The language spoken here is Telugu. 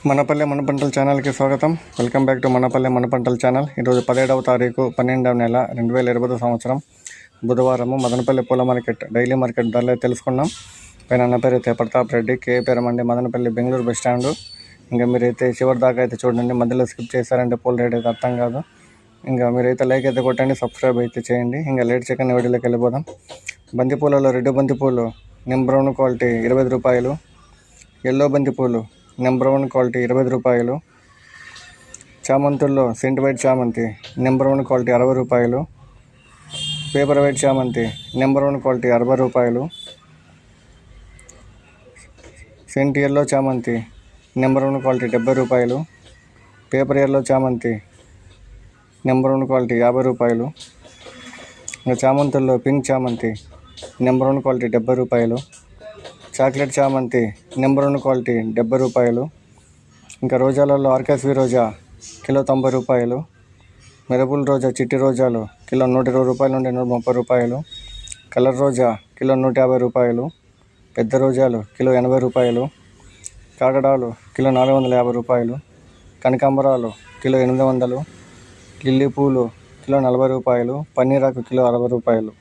మనపల్లె మన పంటల ఛానల్కి స్వాగతం. వెల్కమ్ బ్యాక్ టు మనపల్లె మన పంటల ఛానల్. ఈరోజు 17వ తారీఖు 12వ నెల 2020 సంవత్సరం బుధవారము. మదనపల్లి పూల మార్కెట్ డైలీ మార్కెట్ ధరలే తెలుసుకున్నాం. పైన అన్న పేరు అయితే ప్రతాప్ రెడ్డి, కే పేరు మండి, మదనపల్లి బెంగళూరు బస్ స్టాండ్. ఇంకా మీరైతే చివరి దాకా అయితే చూడండి. మధ్యలో స్కిప్ చేశారంటే పూల రేట్ అయితే అర్థం కాదు. ఇంకా మీరైతే లైక్ అయితే కొట్టండి, సబ్స్క్రైబ్ అయితే చేయండి. ఇంకా లేట్ చేయకుండా వీడియోలోకి వెళ్ళిపోదాం. బంతిపూలలో రెడ్ బంతిపూలు నెంబర్ 1 క్వాలిటీ 25 రూపాయలు. ఎల్లో బంతిపూలు నెంబర్ 1 క్వాలిటీ 25 రూపాయలు. చామంతుల్లో సెంట్ వైట్ చామంతి నెంబర్ 1 క్వాలిటీ 60 రూపాయలు. పేపర్ వైట్ చామంతి నెంబర్ 1 క్వాలిటీ 60 రూపాయలు. సెంట్ ఎల్లో చామంతి నెంబర్ 1 క్వాలిటీ 70 రూపాయలు. పేపర్ ఎల్లో చామంతి నెంబర్ 1 క్వాలిటీ 50 రూపాయలు. ఇంకా చామంతుల్లో పింక్ చామంతి నెంబర్ 1 క్వాలిటీ 70 రూపాయలు. చాక్లెట్ చామంతి నెంబర్ 1 క్వాలిటీ 70 రూపాయలు. ఇంకా రోజాలలో ఆర్కేస్వి రోజా కిలో 90 రూపాయలు. మెరపుల్ రోజా చిట్టి రోజాలు కిలో 120 రూపాయల నుండి 130 రూపాయలు. కలర్ రోజా కిలో 150 రూపాయలు. పెద్ద రోజాలు కిలో 80 రూపాయలు. కాగడాలు కిలో 450 రూపాయలు. కనకాంబరాలు కిలో 800. లిల్లీ పూలు కిలో 40 రూపాయలు. పన్నీరాకు కిలో 60 రూపాయలు.